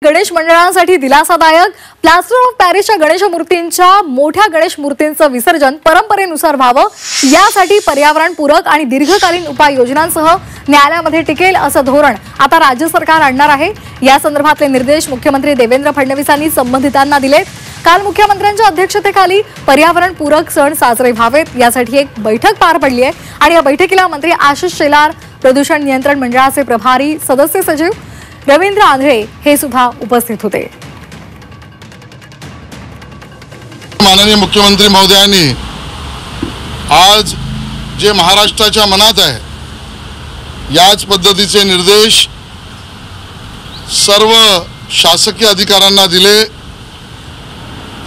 गणेश मंडळांसाठी दिलासादायक. Plaster of पॅरिसच्या गणेश मूर्तींच्या मोठ्या गणेश मूर्तींचं विसर्जन परंपरेनुसार व्हावं यासाठी पर्यावरणपूरक आणि दीर्घकालीन उपाययोजनांसह न्यायालयामध्ये टिकेल असं धोरण आता राज्य सरकार आणणार आहे. या संदर्भातले निर्देश मुख्यमंत्री देवेंद्र फडणवीसांनी संबंधितांना दिलेत. काल मुख्यमंत्र्यांच्या अध्यक्षतेखाली पर्यावरणपूरक सण साजरे व्हावेत यासाठी एक बैठक पार पडली आहे आणि या बैठकीला मंत्री आशिष शेलार, प्रदूषण नियंत्रण मंडळाचे प्रभारी सदस्य सचिव रवींद्र आंधळे हे सुद्धा उपस्थित होते. माननीय मुख्यमंत्री महोदयांनी आज जे महाराष्ट्राच्या मनात आहे याच पद्धतीचे निर्देश सर्व शासकीय अधिकाऱ्यांना दिले.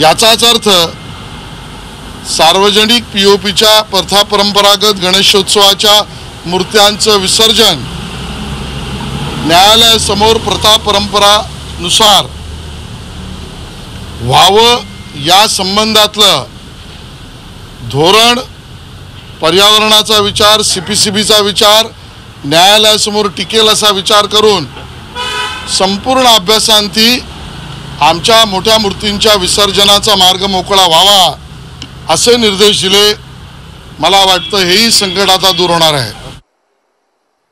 याचाच अर्थ सार्वजनिक पीओपीच्या प्रथा परंपरागत गणेशोत्सवाच्या मूर्त्यांचं विसर्जन न्यायालयासमोर प्रथा परंपरानुसार व्हावं या संबंधातलं धोरण, पर्यावरणाचा विचार, सीपीसीबीचा विचार, न्यायालयासमोर टिकेल असा विचार करून संपूर्ण अभ्यासांती आमच्या मोठ्या मूर्तींच्या विसर्जनाचा मार्ग मोकळा व्हावा असे निर्देश दिले. मला वाटतं हेही संकट आता दूर होणार आहे.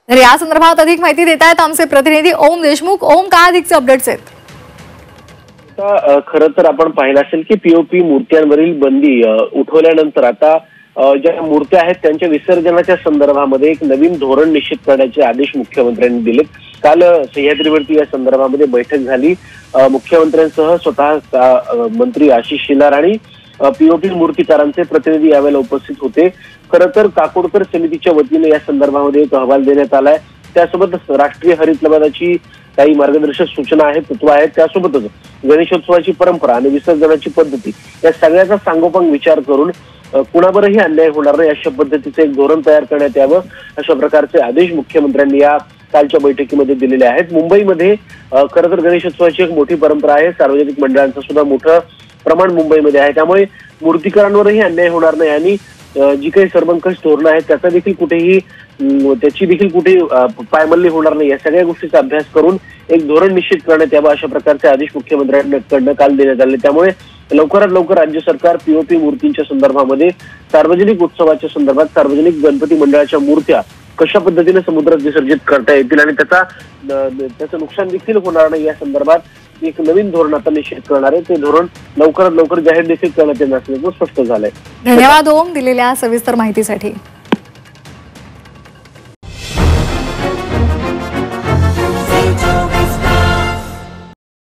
तर या संदर्भात अधिक माहिती देत आहेत आमचे प्रतिनिधी ओम देशमुख. ओम, काय अधिकचे अपडेट्स आहेत? खरं तर आपण पाहिलं असेल की पीओपी मूर्त्यांवरील बंदी उठवल्यानंतर आता ज्या मूर्त्या आहेत त्यांच्या विसर्जनाच्या संदर्भामध्ये एक नवीन धोरण निश्चित करण्याचे आदेश मुख्यमंत्र्यांनी दिलेत. काल सह्याद्रीवरती या संदर्भामध्ये बैठक झाली. मुख्यमंत्र्यांसह स्वतः मंत्री आशिष शेलार आणि पीओपी मूर्तीकारांचे प्रतिनिधी यावेळेला उपस्थित होते. खरं तर काकोडकर समितीच्या वतीने या संदर्भामध्ये एक अहवाल देण्यात आलाय. त्यासोबतच राष्ट्रीय हरित लवादाची काही मार्गदर्शक सूचना आहेत, तत्व आहेत. त्यासोबतच गणेशोत्सवाची परंपरा आणि विसर्जनाची पद्धती या सगळ्याचा सांगोपांग विचार करून कुणावरही अन्याय होणार नाही अशा पद्धतीचे एक धोरण तयार करण्यात यावं अशा प्रकारचे आदेश मुख्यमंत्र्यांनी या कालच्या बैठकीमध्ये दिलेले आहेत. मुंबईमध्ये खरं तर गणेशोत्सवाची एक मोठी परंपरा आहे. सार्वजनिक मंडळांचं सुद्धा मोठं प्रमाण मुंबईमध्ये आहे. त्यामुळे मूर्तीकारांवरही अन्याय होणार नाही आणि जी काही सर्वंकष धोरणं आहेत त्याचा देखील कुठेही पायमल्ली होणार नाही या सगळ्या गोष्टीचा अभ्यास करून एक धोरण निश्चित करण्यात यावं अशा प्रकारचे आदेश मुख्यमंत्र्यांकडनं काल देण्यात आले. त्यामुळे लवकरात लवकर राज्य सरकार पीओपी मूर्तींच्या संदर्भामध्ये सार्वजनिक उत्सवाच्या संदर्भात सार्वजनिक गणपती मंडळाच्या मूर्त्या कशा पद्धतीने समुद्रात विसर्जित करता येतील आणि त्याचं नुकसान देखील होणार नाही या संदर्भात एक नवीन धोरण आता निश्चित करणार आहे. ते धोरण लवकरात लवकर जाहीर देखील करण्यात येणार असल्याचं स्पष्ट झालंय. धन्यवाद ओम दिलेल्या सविस्तर माहितीसाठी.